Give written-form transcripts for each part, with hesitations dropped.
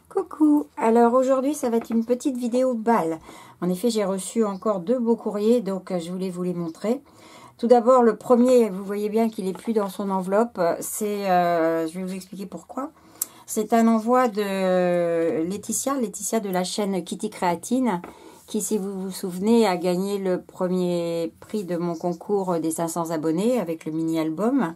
Coucou, alors aujourd'hui ça va être une petite vidéo balle. En effet j'ai reçu encore 2 beaux courriers, donc je voulais vous les montrer. Tout d'abord le premier, vous voyez bien qu'il n'est plus dans son enveloppe, c'est, je vais vous expliquer pourquoi. C'est un envoi de Laetitia de la chaîne Kitty Créatine, qui si vous vous souvenez a gagné le premier prix de mon concours des 500 abonnés avec le mini-album.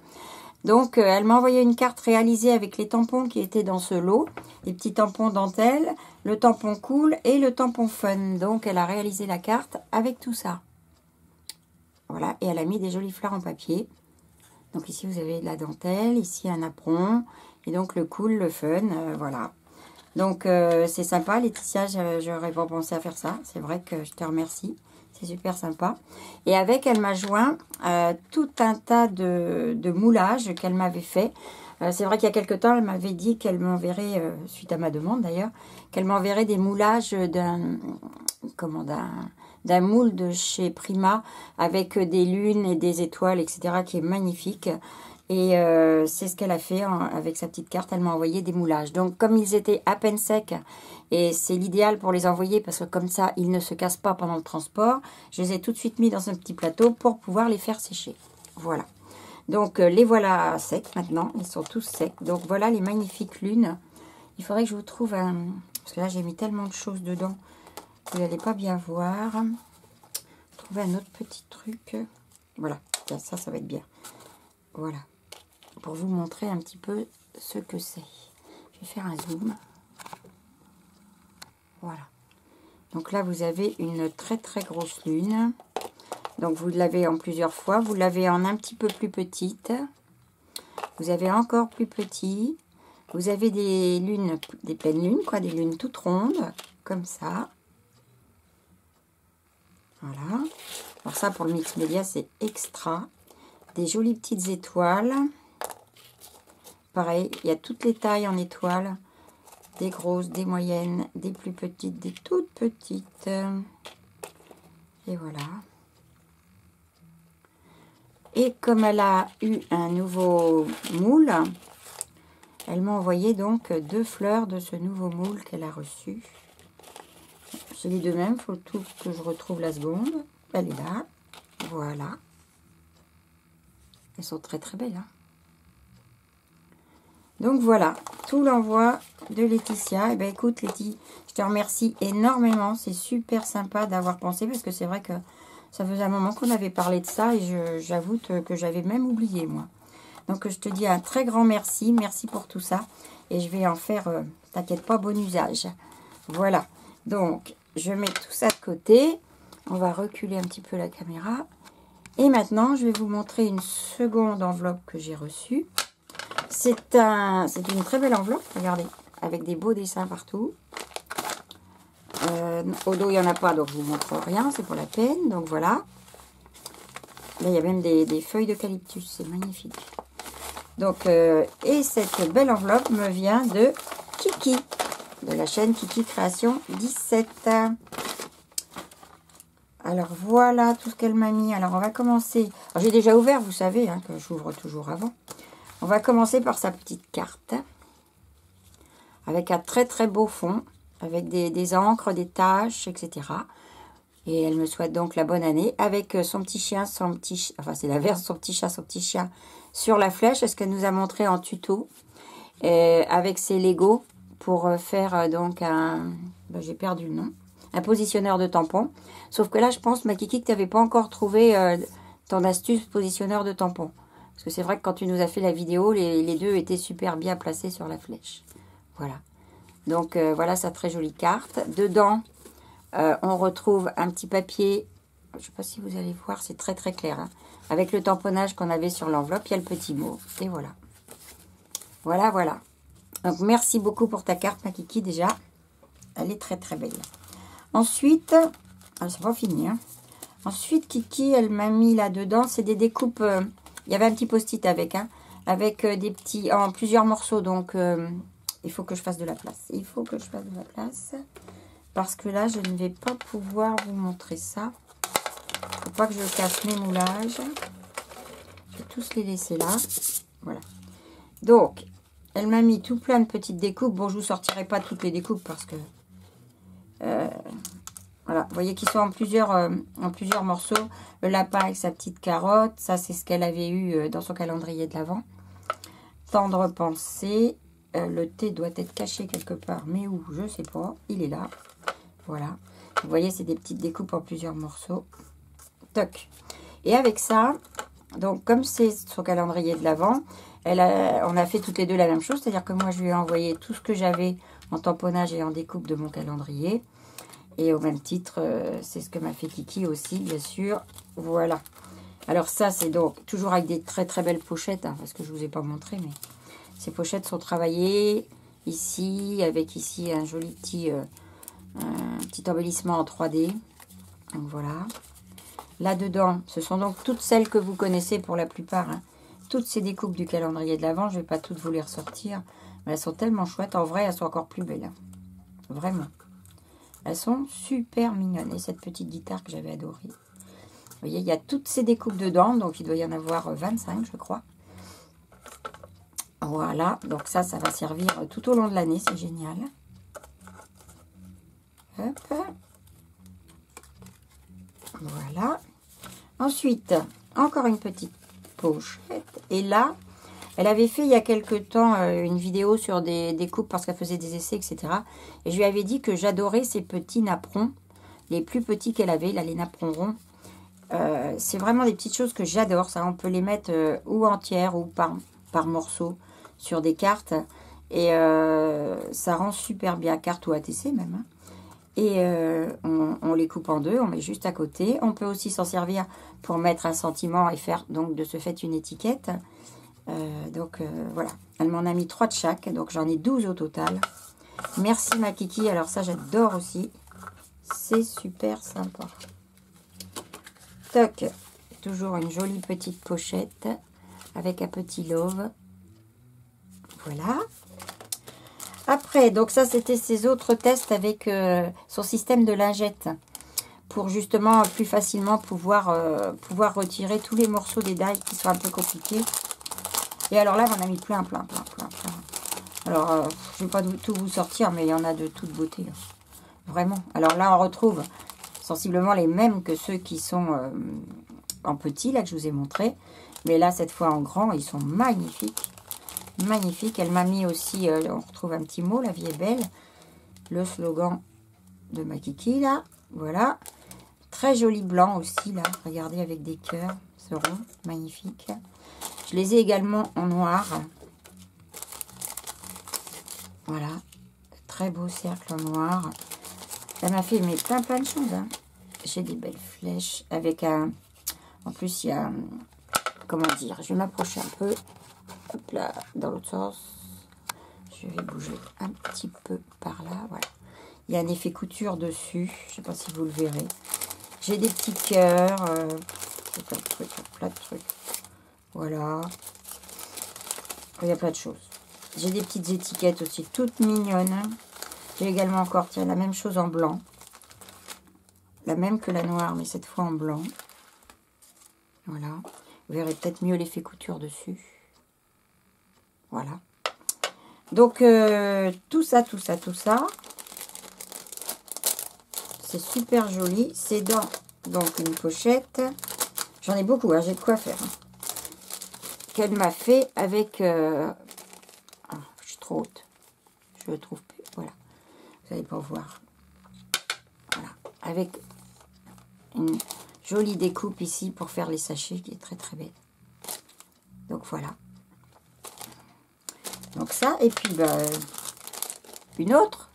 Donc, elle m'a envoyé une carte réalisée avec les tampons qui étaient dans ce lot. Les petits tampons dentelle, le tampon cool et le tampon fun. Donc, elle a réalisé la carte avec tout ça. Voilà, et elle a mis des jolies fleurs en papier. Donc, ici, vous avez de la dentelle, ici, un apron. Et donc, le cool, le fun, voilà. Donc, c'est sympa, Laetitia, j'aurais pas pensé à faire ça. C'est vrai que je te remercie. C'est super sympa. Et avec, elle m'a joint tout un tas de moulages qu'elle m'avait fait. C'est vrai qu'il y a quelque temps, elle m'avait dit qu'elle m'enverrait, suite à ma demande d'ailleurs, qu'elle m'enverrait des moulages d'un moule de chez Prima avec des lunes et des étoiles, etc. qui est magnifique. Et c'est ce qu'elle a fait avec sa petite carte. Elle m'a envoyé des moulages. Donc, comme ils étaient à peine secs, et c'est l'idéal pour les envoyer parce que comme ça, ils ne se cassent pas pendant le transport, je les ai tout de suite mis dans un petit plateau pour pouvoir les faire sécher. Voilà. Donc, les voilà secs maintenant. Ils sont tous secs. Donc, voilà les magnifiques lunes. Il faudrait que je vous trouve un... Parce que là, j'ai mis tellement de choses dedans que vous n'allez pas bien voir. Trouver un autre petit truc. Voilà. Ça va être bien. Voilà. Pour vous montrer un petit peu ce que c'est. Je vais faire un zoom. Voilà. Donc là, vous avez une très très grosse lune. Donc vous l'avez en plusieurs fois. Vous l'avez en un petit peu plus petite. Vous avez encore plus petit. Vous avez des lunes, des pleines lunes, quoi, des lunes toutes rondes, comme ça. Voilà. Alors ça, pour le mix média, c'est extra. Des jolies petites étoiles. Pareil, il y a toutes les tailles en étoiles. Des grosses, des moyennes, des plus petites, des toutes petites. Et voilà. Et comme elle a eu un nouveau moule, elle m'a envoyé donc 2 fleurs de ce nouveau moule qu'elle a reçu. C'est les deux mêmes, il faut tout que je retrouve la seconde. Elle est là. Voilà. Elles sont très très belles, hein. Donc voilà, tout l'envoi de Laetitia. Et bien écoute Letty, je te remercie énormément. C'est super sympa d'avoir pensé parce que c'est vrai que ça faisait un moment qu'on avait parlé de ça et j'avoue que j'avais même oublié moi. Donc je te dis un très grand merci. Merci pour tout ça. Et je vais en faire, t'inquiète pas, bon usage. Voilà. Donc je mets tout ça de côté. On va reculer un petit peu la caméra. Et maintenant, je vais vous montrer une seconde enveloppe que j'ai reçue. C'est une très belle enveloppe, regardez, avec des beaux dessins partout. Au dos, il n'y en a pas, donc je ne vous montre rien, c'est pour la peine. Donc voilà. Là, il y a même des feuilles d'eucalyptus, c'est magnifique. Donc, et cette belle enveloppe me vient de Kiki, de la chaîne Kiki Création 17. Alors voilà tout ce qu'elle m'a mis. Alors on va commencer. J'ai déjà ouvert, vous savez, hein, que j'ouvre toujours avant. On va commencer par sa petite carte. Avec un très très beau fond. Avec des encres, des taches, etc. Et elle me souhaite donc la bonne année. Avec son petit chien, enfin c'est l'inverse, son petit chat, son petit chien sur la flèche. Ce qu'elle nous a montré en tuto. Avec ses Lego pour faire donc un... Ben, j'ai perdu le nom. Un positionneur de tampons. Sauf que là, je pense, ma Kiki, que tu n'avais pas encore trouvé ton astuce positionneur de tampons. Parce que c'est vrai que quand tu nous as fait la vidéo, les deux étaient super bien placés sur la flèche. Voilà. Donc, voilà sa très jolie carte. Dedans, on retrouve un petit papier. Je ne sais pas si vous allez voir, c'est très très clair. Hein, avec le tamponnage qu'on avait sur l'enveloppe, il y a le petit mot. Et voilà. Voilà, voilà. Donc, merci beaucoup pour ta carte, ma Kiki, déjà. Elle est très très belle. Ensuite, c'est pas fini. Hein. Ensuite, Kiki, elle m'a mis là-dedans, c'est des découpes. Il y avait un petit post-it avec, hein, avec des petits, en plusieurs morceaux. Donc, il faut que je fasse de la place. Il faut que je fasse de la place. Parce que là, je ne vais pas pouvoir vous montrer ça. Il ne faut pas que je casse mes moulages. Je vais tous les laisser là. Voilà. Donc, elle m'a mis tout plein de petites découpes. Bon, je vous sortirai pas toutes les découpes parce que... voilà, vous voyez qu'ils sont en plusieurs morceaux. Le lapin avec sa petite carotte. Ça, c'est ce qu'elle avait eu dans son calendrier de l'Avent. Tendre pensée. Le thé doit être caché quelque part. Mais où? Je sais pas. Il est là. Voilà. Vous voyez, c'est des petites découpes en plusieurs morceaux. Toc. Et avec ça, donc comme c'est son calendrier de l'Avent, on a fait toutes les deux la même chose. C'est-à-dire que moi, je lui ai envoyé tout ce que j'avais en tamponnage et en découpe de mon calendrier. Et au même titre, c'est ce que m'a fait Kiki aussi, bien sûr. Voilà. Alors ça, c'est donc toujours avec des très très belles pochettes, hein, parce que je ne vous ai pas montré, mais ces pochettes sont travaillées ici, avec ici un joli petit embellissement en 3D. Donc voilà. Là-dedans, ce sont donc toutes celles que vous connaissez pour la plupart. Hein. Toutes ces découpes du calendrier de l'Avent, je ne vais pas toutes vous les ressortir. Mais elles sont tellement chouettes. En vrai, elles sont encore plus belles. Hein. Vraiment. Elles sont super mignonnes. Et cette petite guitare que j'avais adorée. Vous voyez, il y a toutes ces découpes dedans. Donc, il doit y en avoir 25, je crois. Voilà. Donc, ça va servir tout au long de l'année. C'est génial. Hop. Voilà. Ensuite, encore une petite pochette. Et là, elle avait fait il y a quelque temps une vidéo sur des découpes parce qu'elle faisait des essais, etc. Et je lui avais dit que j'adorais ces petits napperons, les plus petits qu'elle avait, là, les napperons ronds. C'est vraiment des petites choses que j'adore. Ça, on peut les mettre ou entières ou par morceaux sur des cartes. Et ça rend super bien, carte ou ATC même. Hein. Et on les coupe en deux, on met juste à côté. On peut aussi s'en servir pour mettre un sentiment et faire donc de ce fait une étiquette. Voilà, elle m'en a mis 3 de chaque, donc j'en ai 12 au total. Merci ma Kiki, alors ça j'adore aussi. C'est super sympa. Toc, toujours une jolie petite pochette avec un petit love. Voilà. Après, donc ça c'était ses autres tests avec son système de lingettes. Pour justement plus facilement pouvoir retirer tous les morceaux des dailles qui sont un peu compliqués. Et alors là, on a mis plein. Alors, je ne vais pas tout vous sortir, mais il y en a de toute beauté. Hein. Vraiment. Alors là, on retrouve sensiblement les mêmes que ceux qui sont en petit, là, que je vous ai montré. Mais là, cette fois en grand, ils sont magnifiques. Magnifiques. Elle m'a mis aussi, on retrouve un petit mot, la vie est belle. Le slogan de ma Kiki, là. Voilà. Très joli blanc aussi, là. Regardez, avec des cœurs. Ce rond, magnifique. Je les ai également en noir. Voilà. Très beau cercle en noir. Elle m'a fait mais plein de choses. Hein. J'ai des belles flèches avec un... En plus, il y a... Comment dire? Je vais m'approcher un peu. Hop là, dans l'autre sens. Je vais bouger un petit peu par là. Voilà. Il y a un effet couture dessus. Je ne sais pas si vous le verrez. J'ai des petits cœurs. Plein de trucs. Voilà. Il y a plein de choses. J'ai des petites étiquettes aussi, toutes mignonnes. J'ai également encore, tiens, la même chose en blanc. La même que la noire, mais cette fois en blanc. Voilà. Vous verrez peut-être mieux l'effet couture dessus. Voilà. Donc, tout ça. C'est super joli. C'est dans donc une pochette. J'en ai beaucoup, hein, j'ai de quoi faire. Hein. Qu'elle m'a fait avec... je suis trop haute. Je ne le trouve plus. Voilà. Vous n'allez pas voir. Voilà. Avec une jolie découpe ici pour faire les sachets qui est très très belle. Donc voilà. Donc ça. Et puis une autre.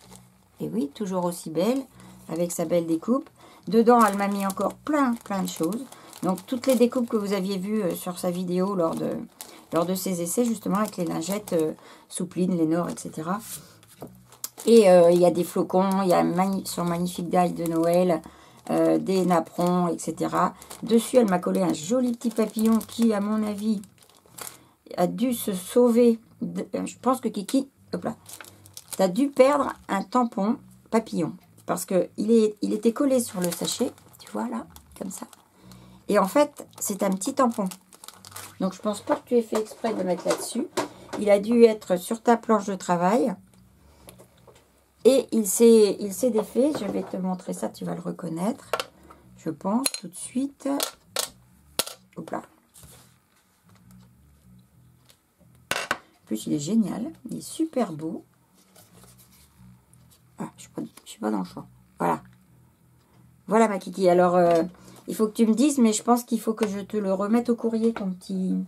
Et oui, toujours aussi belle. Avec sa belle découpe. Dedans, elle m'a mis encore plein de choses. Donc, toutes les découpes que vous aviez vues sur sa vidéo lors de ses essais, justement, avec les lingettes Soupline, Lénore, etc. Et il y a des flocons, il y a son magnifique daille de Noël, des napperons, etc. Dessus, elle m'a collé un joli petit papillon qui, à mon avis, a dû se sauver. Je pense que Kiki, hop là, t'as dû perdre un tampon papillon. Parce qu'il était collé sur le sachet, tu vois, là, comme ça. Et en fait, c'est un petit tampon. Donc, je pense pas que tu aies fait exprès de le mettre là-dessus. il a dû être sur ta planche de travail. Et il s'est défait. Je vais te montrer ça, tu vas le reconnaître. Je pense tout de suite. Hop là. En plus, il est génial. Il est super beau. Ah, je suis pas dans le champ. Voilà. Voilà ma kiki. Alors, il faut que tu me dises, mais je pense qu'il faut que je te le remette au courrier, ton petit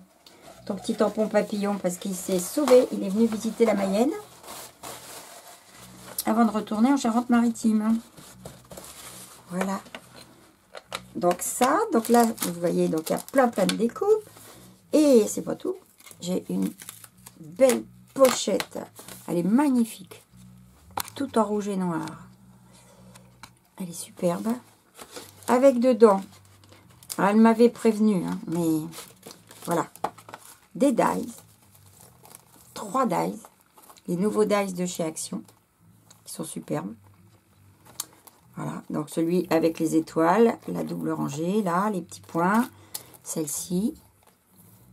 tampon papillon, parce qu'il s'est sauvé. Il est venu visiter la Mayenne avant de retourner en Charente-Maritime. Voilà. Donc ça, donc là, vous voyez, donc il y a plein de découpes. Et c'est pas tout. J'ai une belle pochette. Elle est magnifique. Tout en rouge et noir. Elle est superbe. Avec dedans, alors elle m'avait prévenu, hein, mais voilà. Des dies. 3 dies. Les nouveaux dies de chez Action. Qui sont superbes. Voilà, donc celui avec les étoiles, la double rangée, là, les petits points, celle-ci,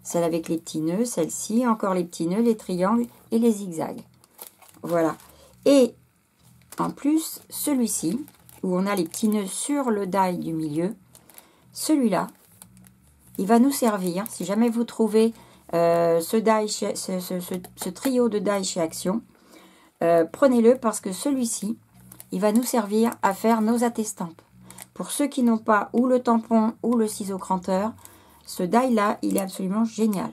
celle avec les petits nœuds, celle-ci, encore les petits nœuds, les triangles et les zigzags. Voilà. Et en plus, celui-ci, où on a les petits nœuds sur le die du milieu, celui-là, il va nous servir, si jamais vous trouvez ce trio de die chez Action, prenez-le parce que celui-ci, il va nous servir à faire nos attestampes. Pour ceux qui n'ont pas ou le tampon ou le ciseau cranteur, ce die-là, il est absolument génial.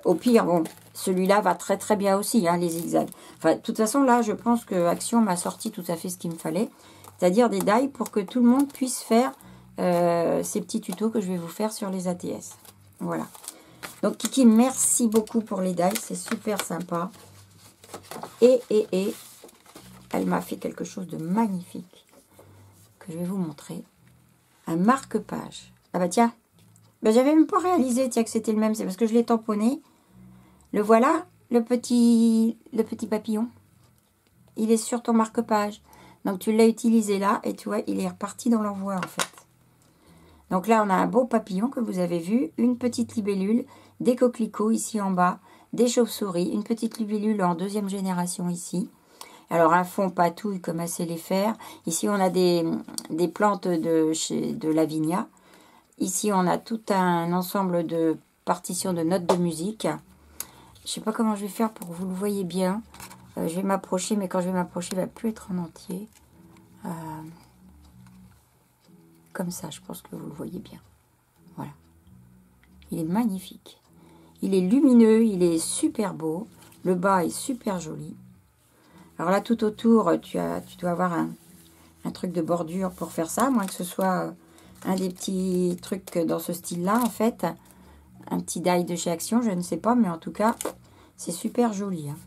Au pire, bon, celui-là va très bien aussi, hein, les zigzags. Enfin, de toute façon, là, je pense que Action m'a sorti tout à fait ce qu'il me fallait. C'est-à-dire des die pour que tout le monde puisse faire ces petits tutos que je vais vous faire sur les ATS. Voilà. Donc, Kiki, merci beaucoup pour les die. C'est super sympa. Et elle m'a fait quelque chose de magnifique que je vais vous montrer. Un marque-page. Ah bah tiens, bah j'avais même pas réalisé tiens, que c'était le même. C'est parce que je l'ai tamponné. Le voilà, le petit papillon. Il est sur ton marque-page. Donc tu l'as utilisé là et tu vois, il est reparti dans l'envoi en fait. Donc là, on a un beau papillon que vous avez vu. Une petite libellule, des coquelicots ici en bas, des chauves-souris, une petite libellule en 2e génération ici. Alors, un fond patouille comme à sait les faire. Ici, on a des plantes de Lavinia. Ici, on a tout un ensemble de partitions de notes de musique. Je ne sais pas comment je vais faire pour que vous le voyez bien. Je vais m'approcher, mais quand je vais m'approcher, il ne va plus être en entier. Comme ça, je pense que vous le voyez bien. Voilà. Il est magnifique. Il est lumineux, il est super beau. Le bas est super joli. Alors là, tout autour, tu dois avoir un truc de bordure pour faire ça, à moins que ce soit un des petits trucs dans ce style-là, en fait. Un petit die de chez Action, je ne sais pas, mais en tout cas, c'est super joli. Hein.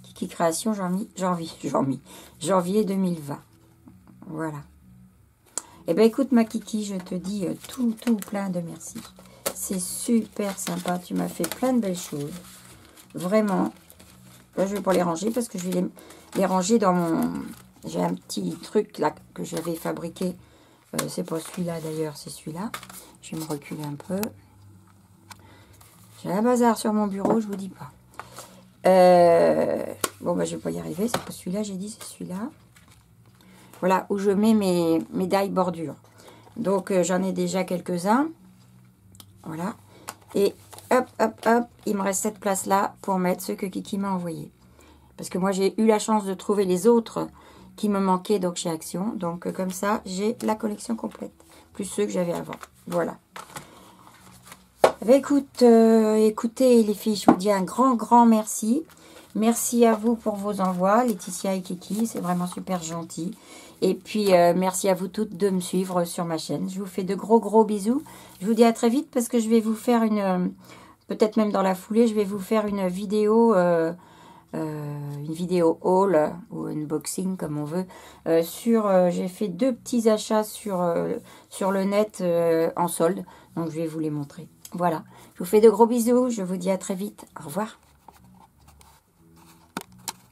Kiki Création, janvier 2020. Voilà. Eh bien, écoute, ma Kiki, je te dis tout plein de merci. C'est super sympa, tu m'as fait plein de belles choses. Vraiment. Là, je vais pas les ranger parce que je vais les ranger dans mon... J'ai un petit truc là que j'avais fabriqué. C'est pas celui-là d'ailleurs, c'est celui-là. Je vais me reculer un peu. J'ai un bazar sur mon bureau, je vous dis pas. Bon, bah, je vais pas y arriver. C'est pas celui-là, j'ai dit, c'est celui-là. Voilà, où je mets mes die bordures. Donc, j'en ai déjà quelques-uns. Voilà. Et hop, il me reste cette place-là pour mettre ceux que Kiki m'a envoyés. Parce que moi, j'ai eu la chance de trouver les autres qui me manquaient donc chez Action. Donc, comme ça, j'ai la collection complète. Plus ceux que j'avais avant. Voilà. Écoutez, les filles, je vous dis un grand merci. Merci à vous pour vos envois, Laetitia et Kiki. C'est vraiment super gentil. Et puis, merci à vous toutes de me suivre sur ma chaîne. Je vous fais de gros bisous. Je vous dis à très vite parce que je vais vous faire peut-être même dans la foulée, je vais vous faire une vidéo haul ou unboxing comme on veut. J'ai fait 2 petits achats sur le net en solde. Donc, je vais vous les montrer. Voilà. Je vous fais de gros bisous. Je vous dis à très vite. Au revoir.